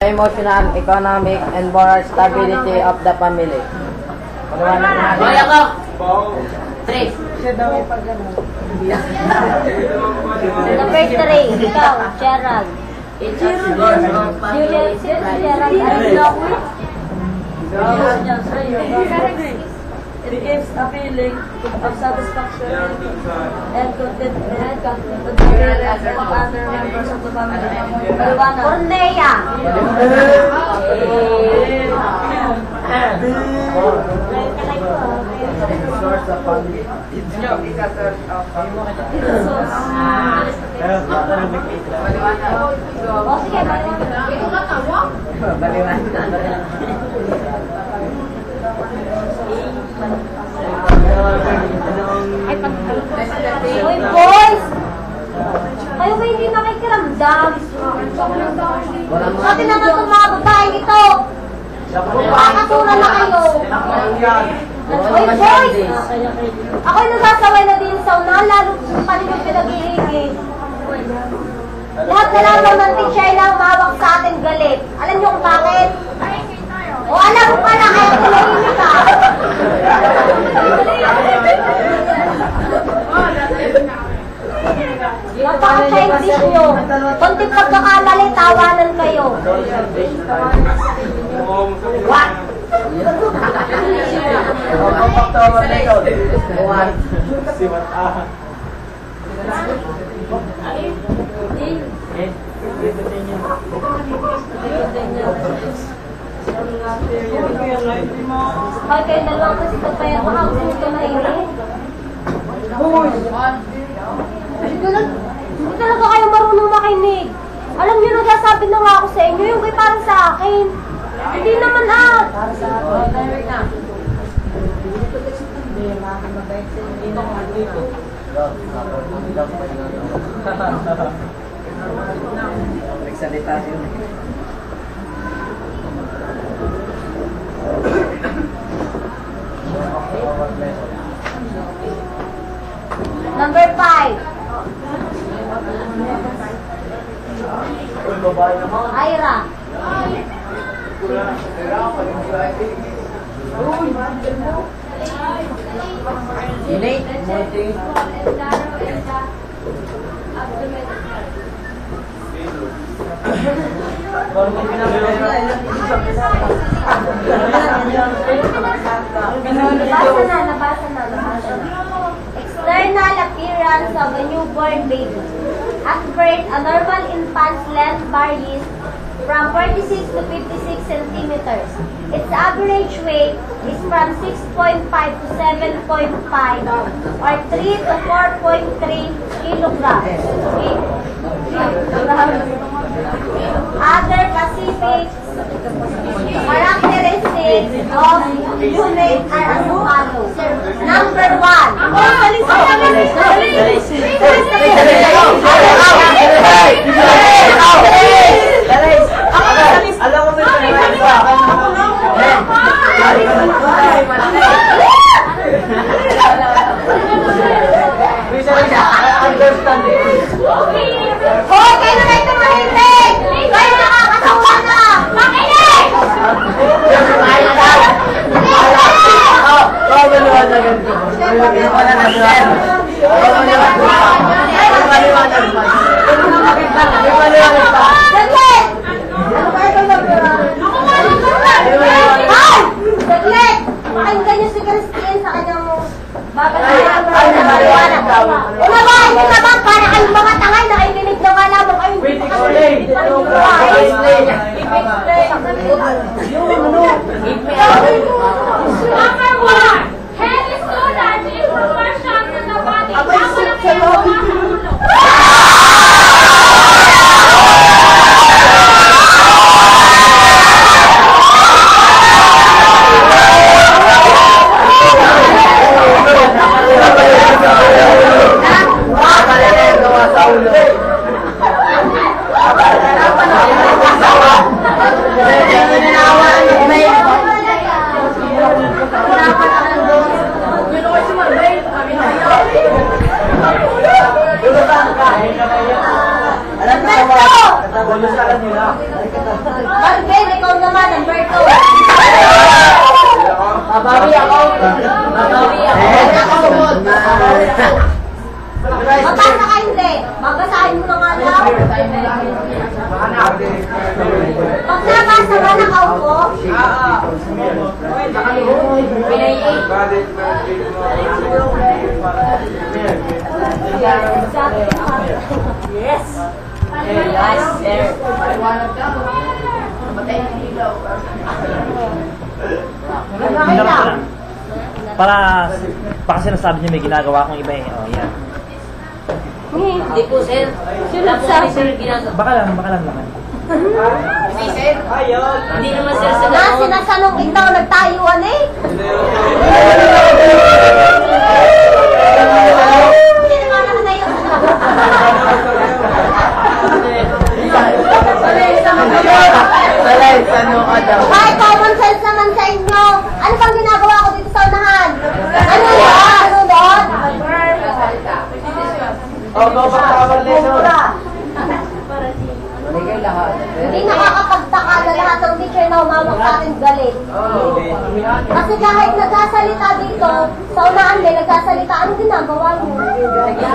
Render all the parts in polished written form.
emotional, economic, and moral stability of the family. Boy ako! 3. Siya daw ay pag-ano. Number 3, ikaw, Gerald. Juliet, Gerald. It gives a feeling of satisfaction and contentment to the parents and other members of the family. Cornelia. O sige, Uy, boys! Kayo ba hindi nakikiramdam? Sabi naman itong mga babaeng ito. Makakasura na kayo. Uy, boys! Ako'y nasasaway na din sa una, lalo pa rin yung pinag-iigit. Lahat na lang ng mantisya lang mawak sa atin galit. Alam niyo kung bakit? O alam mo pala kaya tumahimik ka. Napaka-childish nyo. Kunting pagkakamali, tawanan kayo. What? Ay, kayo dalawang kasi kapaya baka gusto ito mahilig. Hindi talaga kayo marunong makinig. Alam niyo, nagsasabi na nga ako sa inyo, yung kay parang sa akin. Hindi naman Para sa akin. Nagsalita yun. Number 5. Ira. Nabasa na. External appearance of a newborn baby. At birth, a normal infant's length varies from 46 to 56 centimeters. Its average weight is from 6.5 to 7.5 or 3 to 4.3 kilograms. Other Pacific characteristics of unit are as follows. Number 1. Kayo na ito mahilig! Kayo nakakasawa na! Makinig! Saglit! Pakinggan niyo si Christine sa kanyang babalayan. Una ba? Hindi na ba? Para kayong mga tangay nakikinig na nga lamang kayo. Number 1. Head is so large in proportion to the body. Alvin, ikaw naman, number 2. Babawi ako. Babawi ako. Mabasa ka hindi. Babasahin mo na nga lang. Pag nabasa ka, nakaupo. Yes! Yes, sir. Okay lang. Para kasi nasabi niya may ginagawa akong iba eh. Oh, yan. Hindi po, sir. Wala po kami, sir, ginagawa. Baka lang naman. Hindi, sir. Hindi naman, sir, sa Na, sinasanong ikaw, nagtayuan eh. Hindi naman ako na yun. Salay, sano ka daw? May common sense naman sa inyo. Ano bang ginagawa ko dito sa unahan? Ano yun? Ano doon? Babaktawan na yun. Hindi nakakapagtaka na lahat ng teacher na umawak sa akin galit. Kasi kahit nagsasalita dito, sa unahan may nagsasalita, ano ginagawa mo? Ayun, galit na,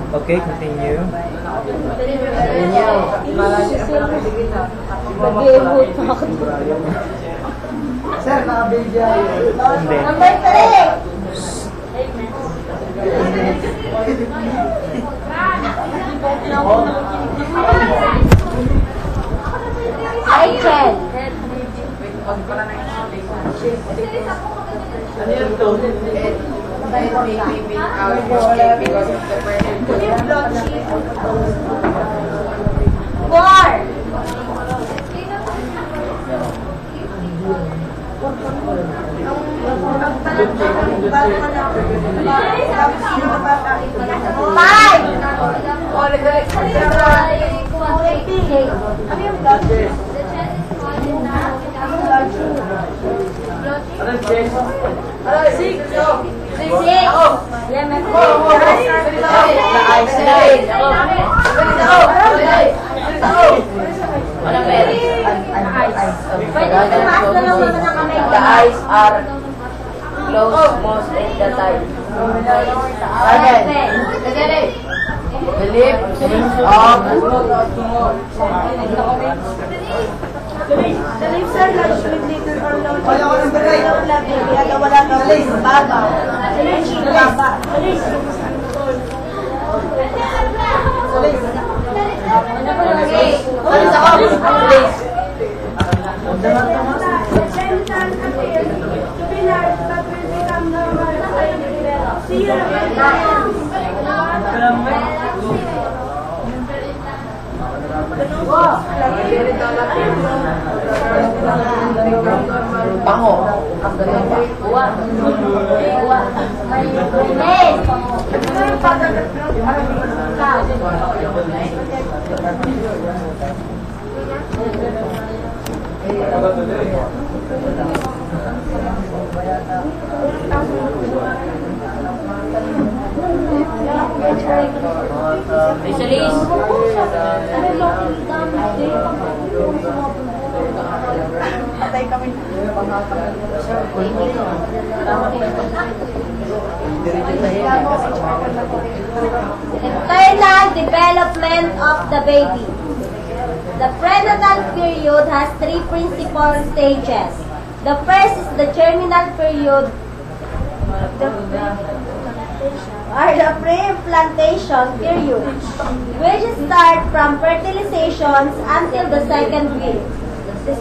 Okay, continue. Sir, nakabidya yun. Hindi. Number 3. Rachel. Ano yun to? Four. Five. Six. Lemon. Walang pera. Pwede tumaas na lang naman ang kamay. The eyes are closed most in the time. Seven. The lips of The lips are large with little or no Wala ko ng bagay. Kaya wala ka rin. Baba. Baba. Pango. Patay kami. Internal development of the baby. The prenatal period has three principal stages. The first is the germinal period, or the pre-implantation period, which starts from fertilization until the second week. The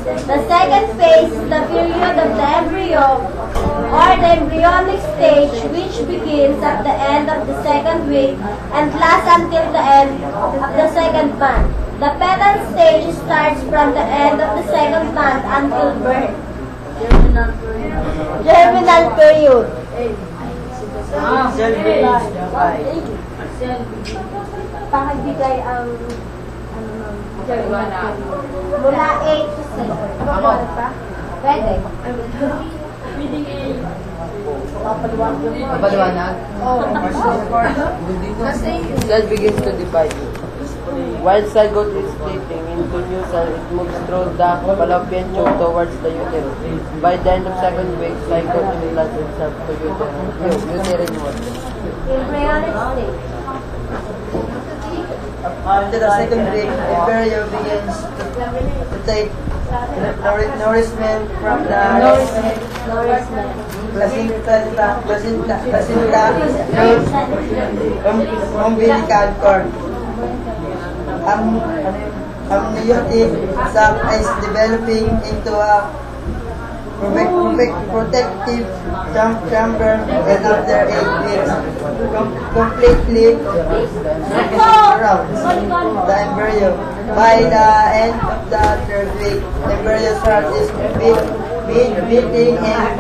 second phase is the period of the embryo, or the embryonic stage, which begins at the end of the second week and lasts until the end of the second month. The fetal stage starts from the end of the second month until birth. Germinal period. Pakibigay ang Mula A to C. Pwede. Mapaliwanag? Cell begins to divide. While zygote is splitting into new cell, it moves through the fallopian tube towards the uterus. By the end of 7 weeks, zygote implants itself to uterine wall. Embryonic stage. After the second week, embryo begins to take nourishment from the placenta umbilical cord. Amniotic sac is developing into a protective chamber, and after 8 weeks, completely surrounds the embryo. By the end of the 3rd week, the embryo starts its beating and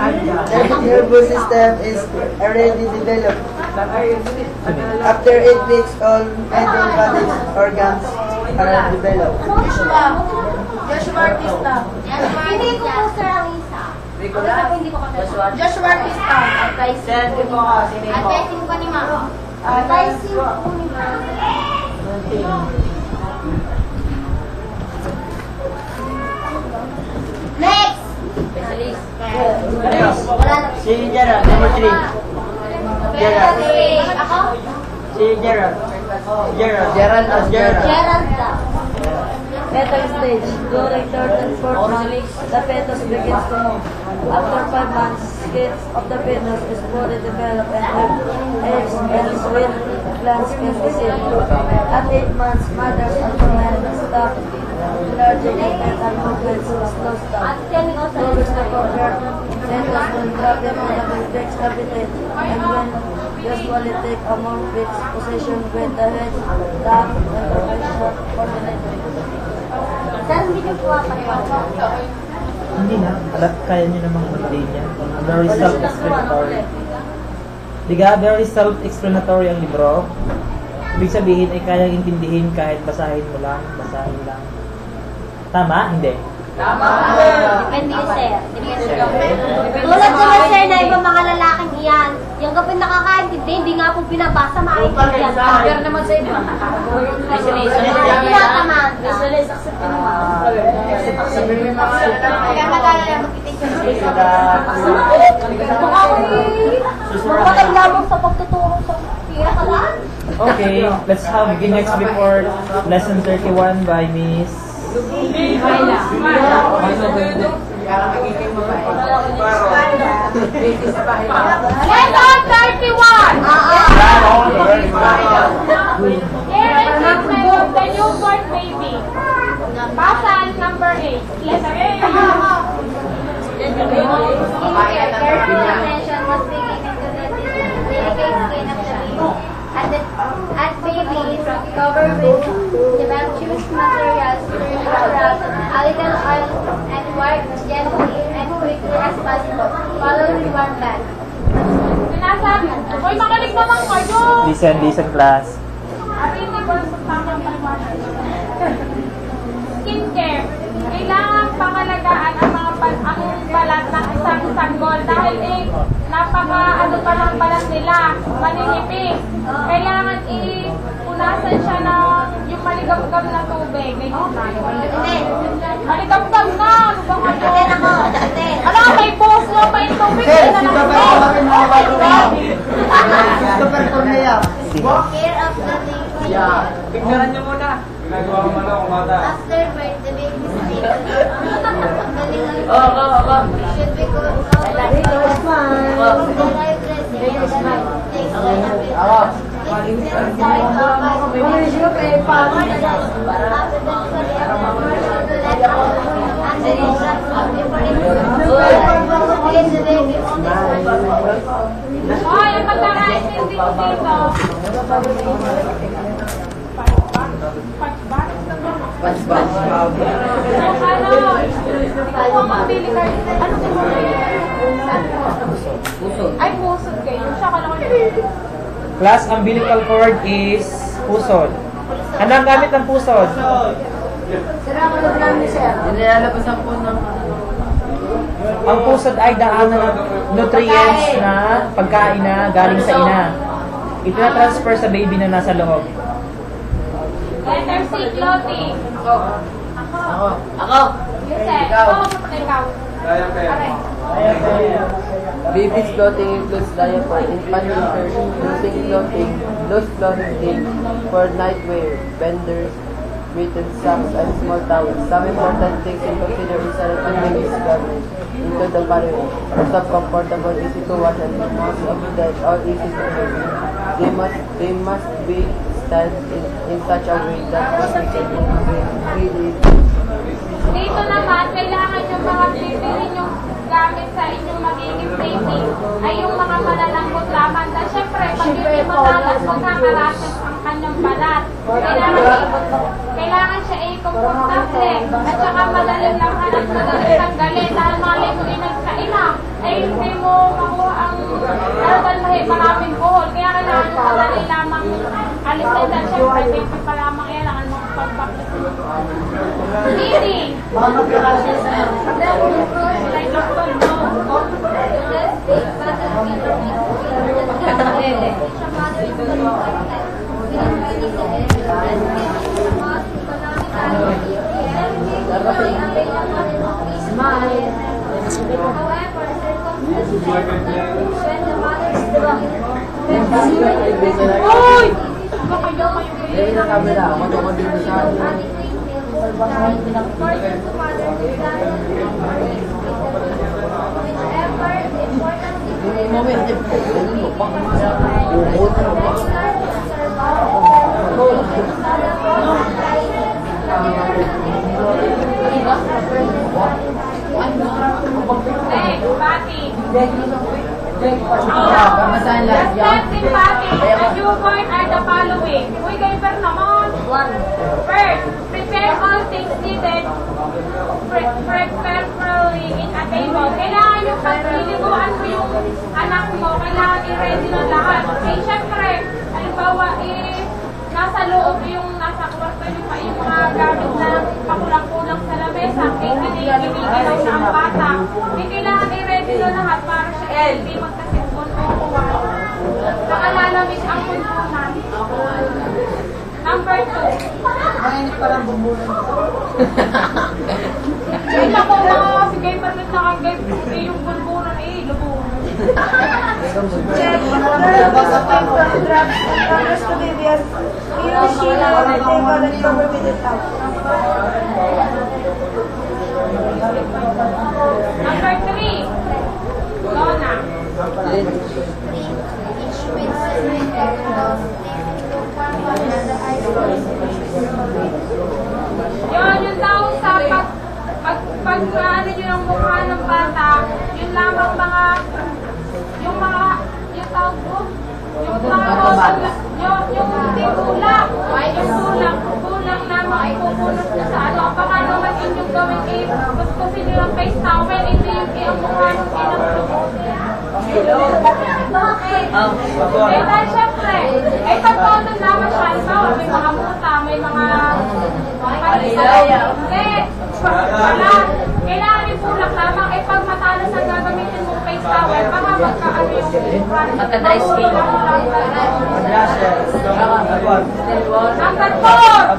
the nervous system is already developed. After 8 weeks, all major body organs are developed. Joshua Artista. Hindi ko po sir ang isa. Hindi ko kasi. Joshua Artista. Advising ko ni Mama. Advising ko ni Mama. Next! Wala na. Si Gerald, number 3. Gerald. Ako? Si Gerald. Gerald. Gerald daw. Fetal stage. During 3rd and 4th month, the fetus begins to move. After 5 months, skins of the fetus is fully developed and eggs and sweet glands can be seen. At 8 months, mothers and women stop enlarging and fetal movements slows down. Close the cover, fetus will drop them on the matrix habitat and when usually take a more fixed position with the head down and the facial coordinated. Sir, hindi niyo po papaliwanag. Hindi na. Alam, kaya nyo namang mag-day niya. Very self-explanatory. Diga, very self-explanatory ang libro. Ibig sabihin ay kayang intindihin kahit basahin mo lang, basahin lang. Tama? Hindi. Depende yun, sir. Depende. Tulad naman, sir, na ibang mga lalaking iyan. Yung kapag nakakaintindi, hindi nga po binabasa, maintindihan ka. Pero naman sa iba. Tinatamaan ka. Kaya nag-alala magtitig ka. Magpatanda mo sa pagtuturo sa pira ka lang. Okay, let's have the next before lesson 31 by Miss Lesson 31. Care and treatment of the newborn baby. Pasan number 8. Letter A. Careful attention must be given to the delicate skin of the baby. As babies covered with cementitious materials during the birth, a little oil and wipe gently and quickly as possible. Follow the warm bath. Sinasabi. Uy, makinig naman kayo. Listen class. Abi, hindi ko sa tamang paliwanag. Skincare. Kailangan pangalagaan ang mga ang balat ng isang sanggol dahil napaka pa ng balat nila, maninipis. Kailangan punasan siya ng yung maligam-gam na tubig. Maligam-gam na! Ano ba kayo? Ano ka, may boss mo, may tubig? Super Cornea. Care of the baby. Tignan niyo muna. After birth, the baby's feet should be Oh, yung pagkakaintindi ko dito. Ay, pusod kayo. Siya ka lang. Class, umbilical cord is pusod. Ano ang gamit ng pusod? Inilalabasan po ng Ang pusod ay daanan ng nutrients na pagkain na galing sa ina. Ipina-transfer sa baby na nasa loob. Letter C, clothing. Ako. Yusef, Ikaw. ikaw. Aray. Baby's clothing includes diaper, infant diapers, using clothing, loose clothing for nightwear, benders, mittens, socks, and small towels. Some important things to consider is selecting baby's garments into the following. Soft, comfortable, easy to wash, and most of that all easy to wear. They must be styled in such a way that they can really. Dito naman, kailangan yung mga pipiliin yung gamit sa inyong magiging baby ay yung mga malalambot lamang. Dahil syempre, pag hindi matalas, magkakarasas ang kanyang balat. Kailangan siya ay komportable at saka madaling laman at madaling tanggalin. Dahil malay mo inagkaina, ay hindi mo makuha ang dahil maraming buhol. Kaya kailangan yung madali lamang alisin. Dahil syempre, baby pa lamang kailangan mo pagpapit. Feeding. Uy! Hindi na camera, matungkol din sa The newborn are the following. Uy, kayo per naman. First, prepare all things needed preferably in a table. Kailangan yung pagliliguan mo yung anak mo, kailangan i-ready na lahat. Okay, syempre, halimbawa, nasa loob yung nasa kwarto yung mga gamit na pakulang-kulang sa lamesa. Kinikilaw na ang bata. Kailangan i-ready na lahat para siya hindi magkasipon o kuwan. Nakalalamig ang puntunan. Number 2. Mainit parang bumbulan. Ay, naku mga sige, permit na kang guys. Yung puntunan lubungan. Check whether the subject of drugs and others to baby as he or she knows that they cannot cover with it out. Number 3. Lona. Yun daw sa pag ano nyo yung mukha ng bata, yun lamang yung tawag ko, yung hindi kulang naman ay pupunot na sa ano. Baka naman inyong gawin kuskusin nyo yung face towel, hindi yung mukha ng eh, dahil syempre, pagpaunan naman siya, halimbawa, may mga muta, may mga kailangan ipulak lamang, pag matalas ang gagamitin mong face towel, baka magkaano yung Magka-dry skin. Number 4.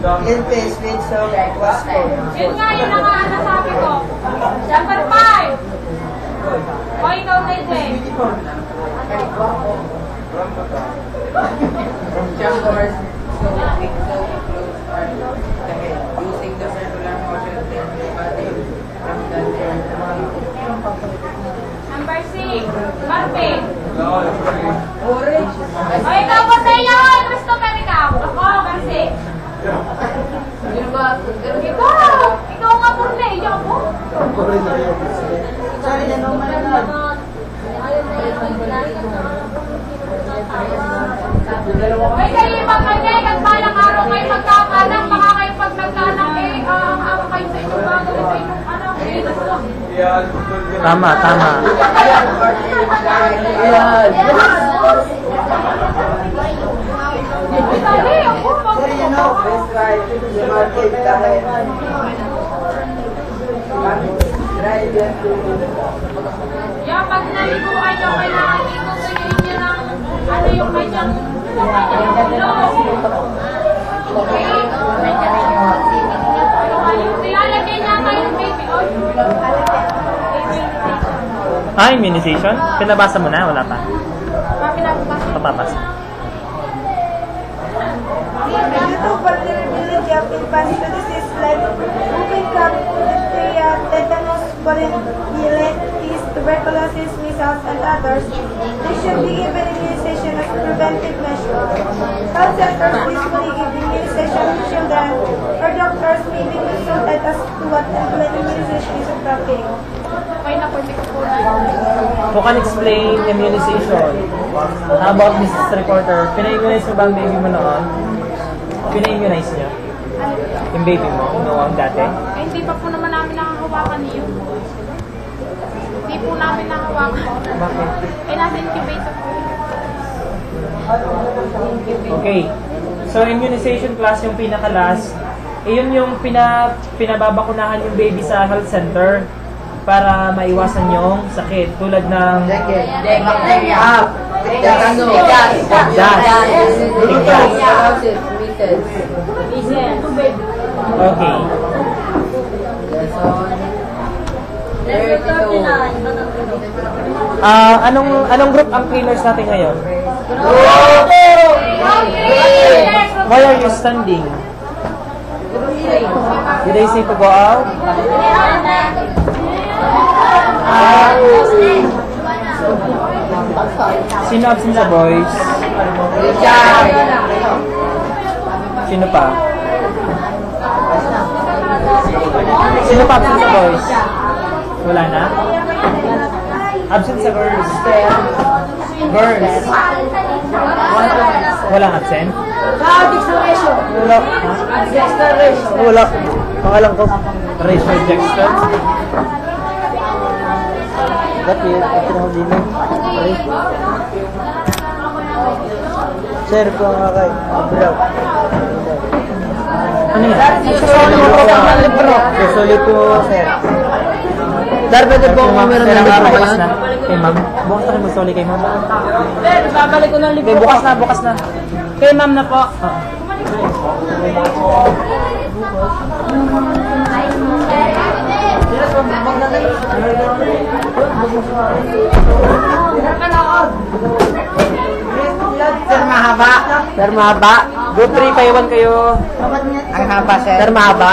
Clean face with soap, wash coat. Yun nga yung nasabi ko. Number 5. O ikaw na din. Showers, using the circular motion to body from the Number 6. Marpe. O ikaw ba sa'yo? Christopher, ikaw. Ako, kasi. Ikaw nga po na. Ikaw po. Sorry, ano man. Ay, kayo ibang kanya, at balang araw kayo magkakanak, baka kayo pag nagkanak, ang kayo sa inyong bagay, sa inyong anak, Tama, tama. Dali, Best try. Market dahil. Yeah, pag naligo kayo, kailangan ikukunin nyo ng ano yung kanyang nilalagay niya kayo baby oil. Immunization? Pinabasa mo na? Wala pa? Papapasa. Due to vulnerability of infants to disease like whooping cough, diphtheria, tetanus, poliomellitis, tuberculosis, measles, and others, they should be given immunization as a preventive measure. Health centers usually give immunization to children, or doctors may be consulted as to what and when immunization is appropriate. Who can explain immunization? How about Mrs. Reporter? Pina-immunize mo ba ang baby mo noon? Pina-immunize niya? Yung baby mo, noong dati? Eh, hindi pa po naman namin nakahawakan yun. Hindi po namin nakahawakan. Bakit? Eh, nasa incubator po. Okay. So, immunization class yung pinaka-last. Yun yung pinababakunahan yung baby sa health center para maiwasan yung sakit tulad ng Bacteria. Tetanus. Tuberculosis. Measles. Okay. Anong group ang cleaners natin ngayon? Why are you standing? Did they say to go out? Sino absent sa boys? Sino pa? Sino pa absent sa boys? Wala na? Absent sa girls? Girls? Walang absent? Wala. Wala. Pangalan ko. Rachel Jackson. Dati, ito na din eh. Sir, kung nga kay Abra. Ano yan? Susuli po, sir. Dapat po ang camera na bukas na. Kay ma'am. Bukas na kayo magsuli kay ma'am. Babalik ko ng libro. Okay, bukas na. Kay ma'am na po. Sir, mahaba. Group 3, paiwan kayo. Ang haba, sir. Sir, mahaba.